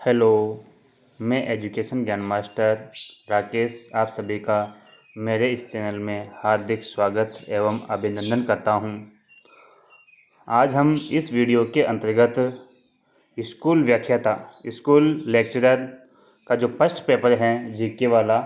Hello, मैं education ज्ञान master Rakesh आप सभी का मेरे इस चैनल में हार्दिक स्वागत एवं अभिनंदन करता हूं। आज हम इस वीडियो के अंतर्गत स्कूल व्याख्याता स्कूल लेक्चरर का जो फर्स्ट पेपर है जीके वाला,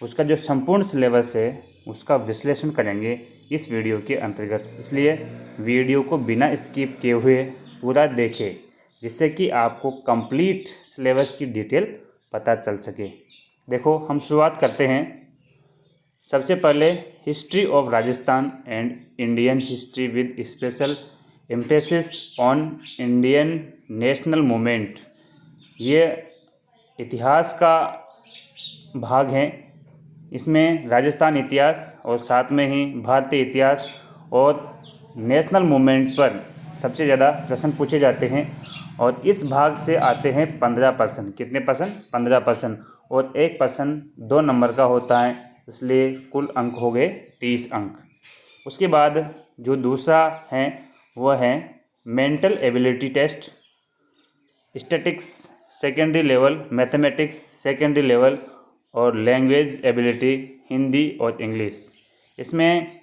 उसका जो संपूर्ण सिलेबस है उसका विश्लेषण करेंगे इस वीडियो के अंतर्गत। इसलिए वीडियो को बिना स्किप किए हुए पूरा देखें, जिससे कि आपको कंप्लीट सिलेबस की डिटेल पता चल सके। देखो, हम शुरुआत करते हैं। सबसे पहले history of Rajasthan and Indian history with special emphasis on Indian national movement. ये इतिहास का भाग है। इसमें राजस्थान इतिहास और साथ में ही भारतीय इतिहास और नेशनल मूवमेंट पर सबसे ज़्यादा प्रश्न पूछे जाते हैं। और इस भाग से आते हैं 15%। कितने परसेंट? 15%। और एक प्रश्न 2 नंबर का होता है, इसलिए कुल अंक हो गए 30 अंक। उसके बाद जो दूसरा है वह है mental ability test, statics secondary level, mathematics secondary level और लैंग्वेज एबिलिटी हिंदी और इंग्लिश। इसमें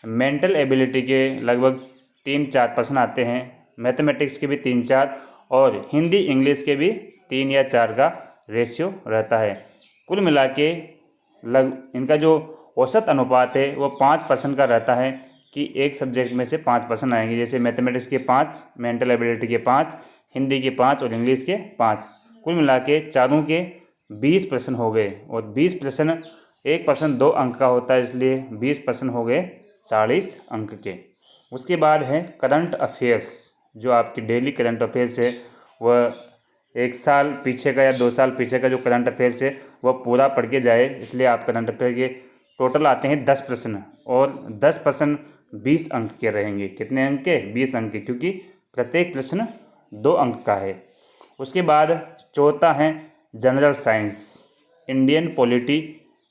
मेंटल एबिलिटी के लगभग 3-4 प्रश्न आते हैं, मैथमेटिक्स के भी 3-4 और हिंदी इंग्लिश के भी 3 या 4 का रेशियो रहता है। कुल मिला के इनका जो औसत अनुपात है वो 5% का रहता है कि एक सब्जेक्ट में से 5 प्रश्न आएंगे। जैसे मैथमेटिक्स के 5, मेंटल एबिलिटी के 5, हिंदी के 5 और इंग्लिश के 5। कुल मिला के चारों के 20 प्रश्न हो गए। और 20 प्रश्न, एक प्रश्न 2 अंक का होता है, इसलिए 20 प्रश्न हो गए 40 अंक के। उसके बाद है करंट अफेयर्स। जो आपकी डेली करंट अफेयर्स है वह 1 साल पीछे का या 2 साल पीछे का जो करंट अफेयर्स है वह पूरा पढ़ के जाए। इसलिए आप करंट अफेयर के टोटल आते हैं 10 प्रश्न और 10 प्रश्न 20 अंक के रहेंगे। कितने अंक के? 20 अंक के, क्योंकि प्रत्येक प्रश्न 2 अंक का है। उसके बाद चौथा है general science, Indian polity,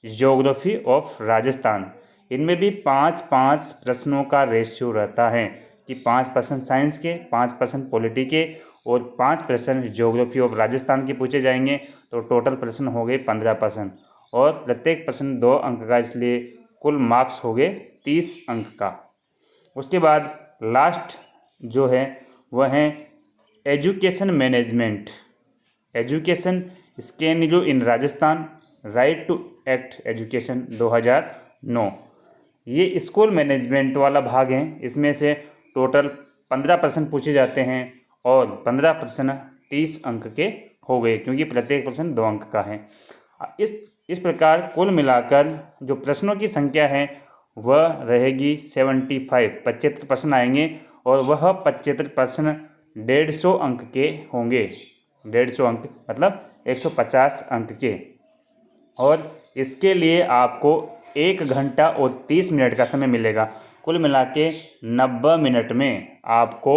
geography of Rajasthan. इनमें भी 5-5 प्रश्नों का रेशियो रहता है कि 5 प्रश्न साइंस के, 5 प्रश्न पॉलिटी के और 5 प्रश्न ज्योग्राफी ऑफ राजस्थान के पूछे जाएंगे। तो टोटल प्रश्न हो गए 15 प्रश्न और प्रत्येक प्रश्न 2 अंक का, इसलिए कुल मार्क्स हो गए 30 अंक का। उसके बाद लास्ट जो है वह है एजुकेशन मैनेजमेंट, एजुकेशन स्केन्यू in Rajasthan, right to act education 2009। ये स्कूल मैनेजमेंट वाला भाग है। इसमें से टोटल 15 प्रश्न पूछे जाते हैं और 15 प्रश्न 30 अंक के हो गए, क्योंकि प्रत्येक प्रश्न 2 अंक का है। इस प्रकार कुल मिलाकर जो प्रश्नों की संख्या है वह रहेगी 75 प्रश्न आएंगे और वह 75 प्रश्न 150 अंक के होंगे। 150 अंक मतलब 150 अंक के। और इसके लिए आपको 1 घंटा और 30 मिनट का समय मिलेगा। कुल मिला के 90 मिनट में आपको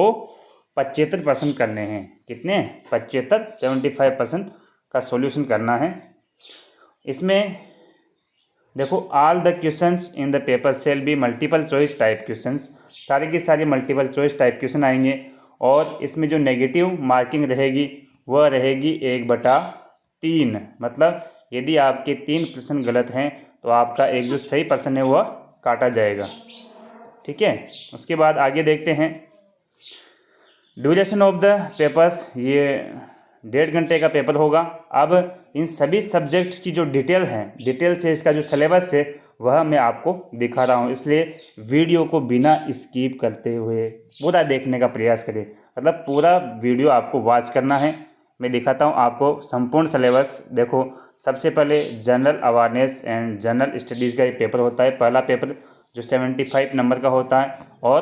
75 प्रश्न करने हैं। कितने? 75 का सॉल्यूशन करना है। इसमें देखो, all the questions in the paper shall be multiple choice type questions. सारे की सारी मल्टीपल चॉइस टाइप क्वेश्चन आएंगे और इसमें जो नेगेटिव मार्किंग रहेगी वह रहेगी 1/3। मतलब यदि आपके 3 प्रश्न गलत हैं तो आपका एक जो सही प्रश्न है वह काटा जाएगा। ठीक है। उसके बाद आगे देखते हैं ड्यूरेशन ऑफ द पेपर्स। ये 1.5 घंटे का पेपर होगा। अब इन सभी सब्जेक्ट्स की जो डिटेल से इसका जो सिलेबस है वह मैं आपको दिखा रहा हूँ, इसलिए वीडियो को बिना स्किप करते हुए पूरा देखने का प्रयास करें। मतलब पूरा वीडियो आपको वॉच करना है। मैं दिखाता हूँ आपको संपूर्ण सिलेबस। देखो, सबसे पहले general awareness and general studies का ये पेपर होता है। पहला पेपर जो 75 नंबर का होता है और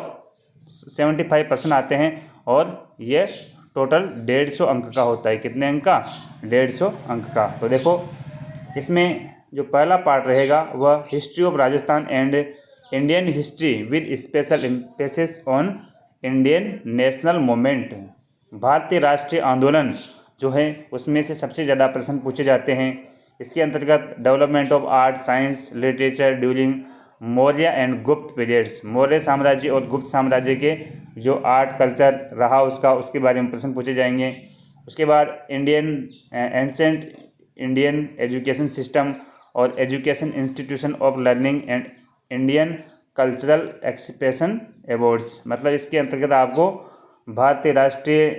75 प्रश्न आते हैं और ये टोटल 150 अंक का होता है। कितने अंक का? 150 अंक का। तो देखो, इसमें जो पहला पार्ट रहेगा वह history of Rajasthan and Indian history with special emphasis on Indian national movement. भारतीय राष्ट्रीय आंदोलन जो है उसमें से सबसे ज़्यादा प्रश्न पूछे जाते हैं। इसके अंतर्गत development of art, science, literature during Maurya and गुप्त पीरियड्स। मौर्य साम्राज्य और गुप्त साम्राज्य के जो आर्ट कल्चर रहा उसके बारे में प्रश्न पूछे जाएंगे। उसके बाद Indian ancient Indian education system और education institution of learning and Indian cultural expression awards. मतलब इसके अंतर्गत आपको भारतीय राष्ट्रीय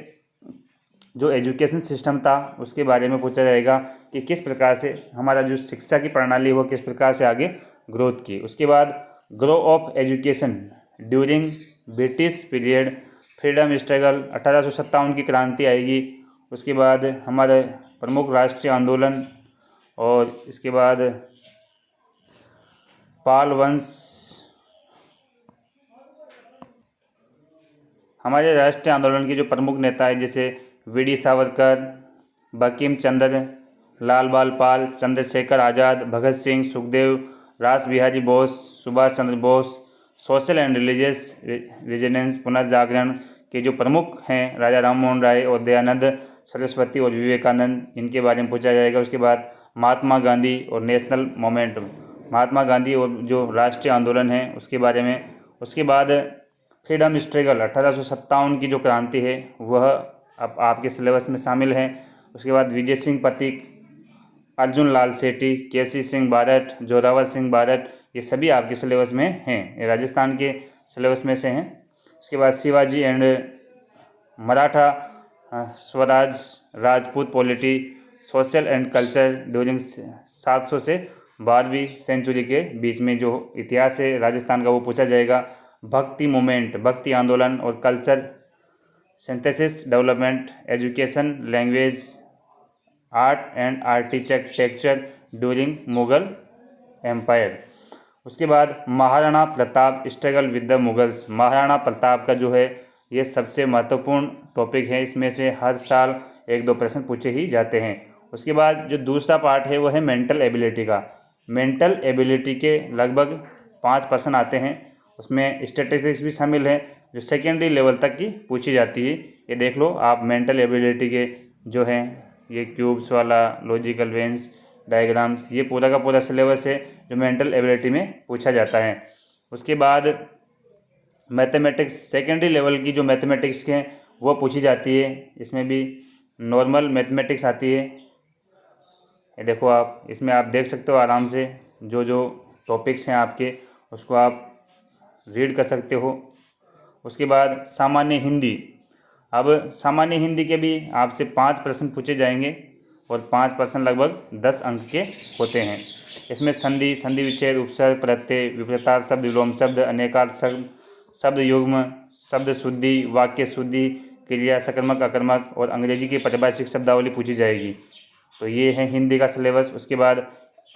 जो एजुकेशन सिस्टम था उसके बारे में पूछा जाएगा कि किस प्रकार से हमारा जो शिक्षा की प्रणाली वो किस प्रकार से आगे ग्रोथ की। उसके बाद grow of education during British period, freedom struggle, 1857 की क्रांति आएगी। उसके बाद हमारे प्रमुख राष्ट्रीय आंदोलन, और इसके बाद पाल वंश, हमारे राष्ट्रीय आंदोलन के जो प्रमुख नेता है जैसे V D. Savarkar, Bankim Chandra, Lal Bal Pal, Chandrashekhar Azad, Bhagat Singh, Sukhdev, Ras Behari Bose, Subhash Chandra Bose, social and religious residence पुनर्जागरण के जो प्रमुख हैं राजा राम मोहन राय और दयानंद सरस्वती और विवेकानंद, इनके बारे में पूछा जाएगा। उसके बाद महात्मा गांधी और नेशनल मोमेंट, महात्मा गांधी और जो राष्ट्रीय आंदोलन है उसके बारे में। उसके बाद फ्रीडम स्ट्रगल 1857 की जो क्रांति है वह अब आपके सिलेबस में शामिल है। उसके बाद विजय सिंह पथिक, अर्जुन लाल सेठी, केसी सिंह बारट, जोरावर सिंह बारट, ये सभी आपके सिलेबस में हैं, ये राजस्थान के सिलेबस में से हैं। उसके बाद Shivaji and Maratha Swaraj, Rajput polity, social and culture during 700 से 12वीं सेंचुरी के बीच में जो इतिहास है राजस्थान का वो पूछा जाएगा। भक्ति मूवमेंट, भक्ति आंदोलन और culture synthesis development, education, language, art and architecture during Mughal empire. उसके बाद Maharana Pratap struggle with the Mughals, Maharana Pratap का जो है ये सबसे महत्वपूर्ण टॉपिक है, इसमें से हर साल 1-2 प्रश्न पूछे ही जाते हैं। उसके बाद जो दूसरा पार्ट है वो है मेंटल एबिलिटी का। मेंटल एबिलिटी के लगभग 5 प्रश्न आते हैं, उसमें स्टैटिस्टिक्स भी शामिल है जो सेकेंडरी लेवल तक की पूछी जाती है। ये देख लो आप मेंटल एबिलिटी के जो हैं ये क्यूब्स वाला, लॉजिकल वेंस डायग्राम्स, ये पूरा का पूरा सिलेबस है जो मेंटल एबिलिटी में पूछा जाता है। उसके बाद मैथमेटिक्स, सेकेंडरी लेवल की जो मैथमेटिक्स के हैं वो पूछी जाती है, इसमें भी नॉर्मल मैथमेटिक्स आती है। ये देखो आप, इसमें आप देख सकते हो आराम से जो जो टॉपिक्स हैं आपके उसको आप रीड कर सकते हो। उसके बाद सामान्य हिंदी, अब सामान्य हिंदी के भी आपसे 5 प्रश्न पूछे जाएंगे और 5 प्रश्न लगभग 10 अंक के होते हैं। इसमें संधि, संधि विच्छेद, उपसर्ग, प्रत्यय, विपरीतार्थ शब्द, विलोम शब्द, अनेकार्थ शब्द, शब्द युग्म, शब्द शुद्धि, वाक्य शुद्धि, क्रिया, सकर्मक, अकर्मक और अंग्रेजी की परिभाषिक शब्दावली पूछी जाएगी। तो ये है हिंदी का सिलेबस। उसके बाद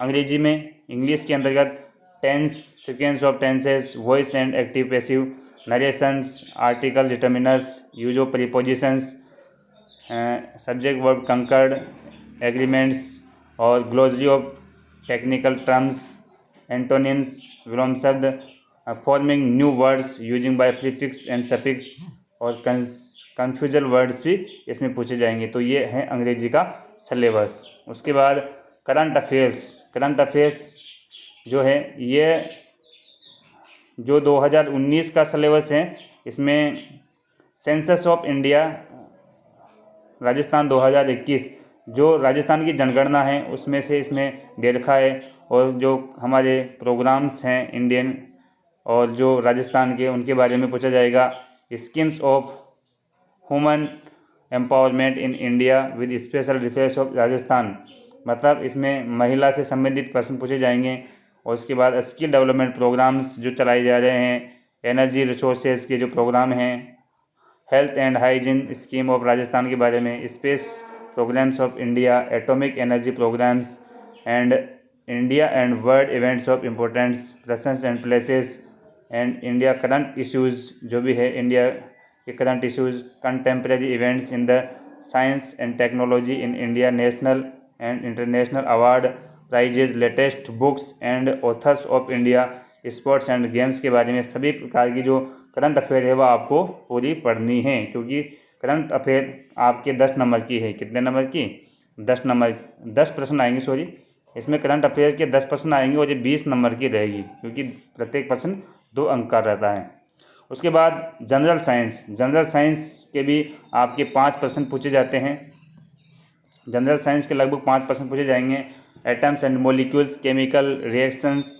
अंग्रेजी में, इंग्लिश के अंतर्गत tense, sequence of tenses, voice and active passive, narrations, article, determiners, use of prepositions, subject verb concord, agreements और glossary of technical terms, antonyms, विलोम शब्द, forming new words using by prefix and suffix और confusable words भी इसमें पूछे जाएंगे। तो ये है अंग्रेजी का सिलेबस। उसके बाद करंट अफेयर्स, करंट अफेयर्स जो है ये जो 2019 का सिलेबस है इसमें सेंसस ऑफ इंडिया राजस्थान 2021, जो राजस्थान की जनगणना है उसमें से इसमें दे रखा है, और जो हमारे प्रोग्राम्स हैं इंडियन और जो राजस्थान के उनके बारे में पूछा जाएगा। Schemes of human empowerment in India with special reference of Rajasthan, मतलब इसमें महिला से संबंधित प्रश्न पूछे जाएंगे। और उसके बाद स्किल डेवलपमेंट प्रोग्राम्स जो चलाए जा रहे हैं, एनर्जी रिसोर्सेज के जो प्रोग्राम हैं, health and hygiene scheme of Rajasthan के बारे में, space programmes of India, atomic energy programmes and India and world events of importance, persons and places and India current issues, जो भी है इंडिया के current issues, contemporary events in the science and technology in India, national and international award, prizes, latest books and authors of India, sports and games के बारे में सभी प्रकार की जो करंट अफेयर है वह आपको पूरी पढ़नी है, क्योंकि करंट अफेयर आपके 10 नंबर की है। कितने नंबर की? 10 नंबर, 10 प्रश्न आएंगे, सॉरी, इसमें करंट अफेयर के 10 प्रश्न आएंगे और ये 20 नंबर की रहेगी, क्योंकि प्रत्येक प्रश्न 2 अंक का रहता है। उसके बाद जनरल साइंस, जनरल साइंस के भी आपके 5 प्रश्न पूछे जाते हैं। जनरल साइंस के लगभग 5% पूछे जाएंगे। Atoms and molecules, chemical reactions,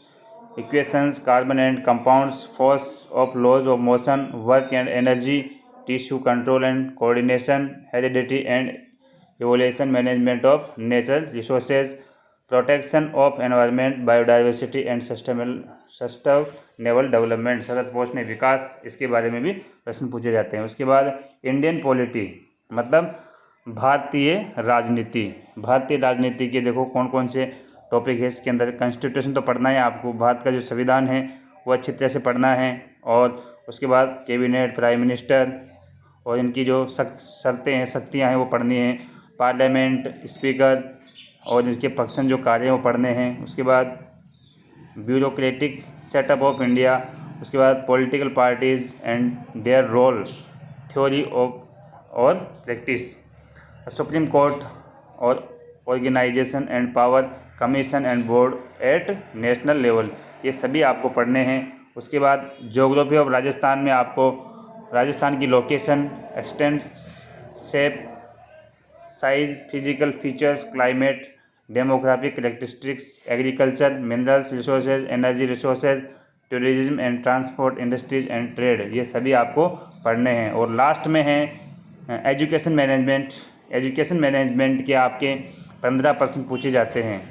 equations, carbon and compounds, force of laws of motion, work and energy, tissue control and coordination, heredity and evolution, management of natural resources, protection of environment, biodiversity and sustainable development, सतत पोषण विकास, इसके बारे में भी प्रश्न पूछे जाते हैं। उसके बाद इंडियन पॉलिटी मतलब भारतीय राजनीति। भारतीय राजनीति के देखो कौन कौन से टॉपिक है इसके अंदर। कॉन्स्टिट्यूशन तो पढ़ना है आपको, भारत का जो संविधान है वो अच्छी तरह से पढ़ना है। और उसके बाद कैबिनेट, प्राइम मिनिस्टर और इनकी जो शर्तें हैं, शक्तियाँ हैं वो पढ़नी है। पार्लियामेंट, स्पीकर और इनके फंक्शन जो कार्य हैं वो पढ़ने हैं। उसके बाद ब्यूरोक्रेटिक सेटअप ऑफ इंडिया। उसके बाद political parties and their role, theory of और प्रैक्टिस, सुप्रीम कोर्ट और organisation and power, commission and board at national level, ये सभी आपको पढ़ने हैं। उसके बाद ज्योग्राफी ऑफ राजस्थान में आपको राजस्थान की location, extent, shape, size, physical features, climate, demographic characteristics, agriculture, minerals resources, energy resources, tourism and transport, industries and trade, ये सभी आपको पढ़ने हैं। और लास्ट में है एजुकेशन मैनेजमेंट। एजुकेशन मैनेजमेंट के आपके 15% पूछे जाते हैं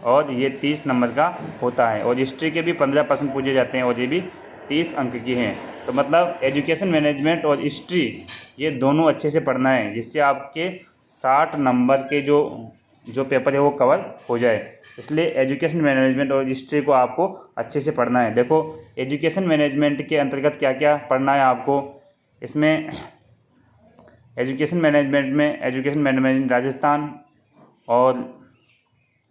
और ये 30 नंबर का होता है। और हिस्ट्री के भी 15% पूछे जाते हैं और ये भी 30 अंक की हैं। तो मतलब एजुकेशन मैनेजमेंट और हिस्ट्री ये दोनों अच्छे से पढ़ना है, जिससे आपके 60 नंबर के जो पेपर है वो कवर हो जाए। इसलिए एजुकेशन मैनेजमेंट और हिस्ट्री को आपको अच्छे से पढ़ना है। देखो एजुकेशन मैनेजमेंट के अंतर्गत क्या क्या पढ़ना है आपको। इसमें एजुकेशन मैनेजमेंट राजस्थान, और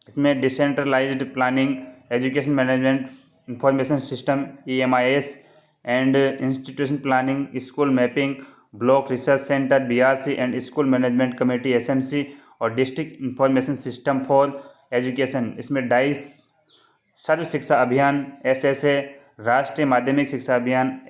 इसमें decentralised planning, education management information system EMIS and institution planning, school mapping, block research centre BRC and school management committee SMC, और district information system for education, इसमें डाइस, सर्व शिक्षा अभियान SSA, राष्ट्रीय माध्यमिक शिक्षा अभियान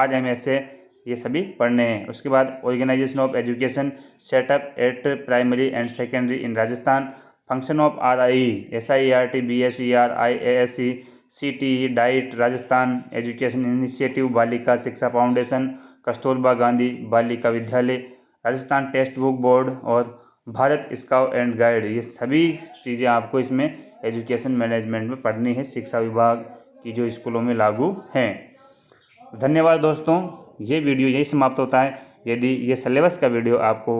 RMSA, ये सभी पढ़ने हैं। उसके बाद organisation of education, setup at primary and secondary in Rajasthan, function of RIE, SIERT, BSER, IASE, CTE, DIET, Rajasthan education initiative, Balika Shiksha foundation, Kasturba Gandhi Balika Vidyalaya, Rajasthan text book board और भारत स्काउट एंड गाइड, ये सभी चीज़ें आपको इसमें एजुकेशन मैनेजमेंट में पढ़नी है, शिक्षा विभाग की जो स्कूलों में लागू हैं। धन्यवाद दोस्तों, ये वीडियो यही समाप्त होता है। यदि ये सिलेबस का वीडियो आपको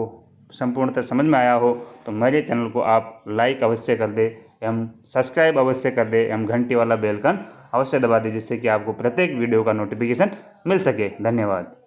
संपूर्णतः समझ में आया हो तो मेरे चैनल को आप लाइक अवश्य कर दें एवं सब्सक्राइब अवश्य कर दें एवं घंटी वाला बेल आइकन अवश्य दबा दें, जिससे कि आपको प्रत्येक वीडियो का नोटिफिकेशन मिल सके। धन्यवाद।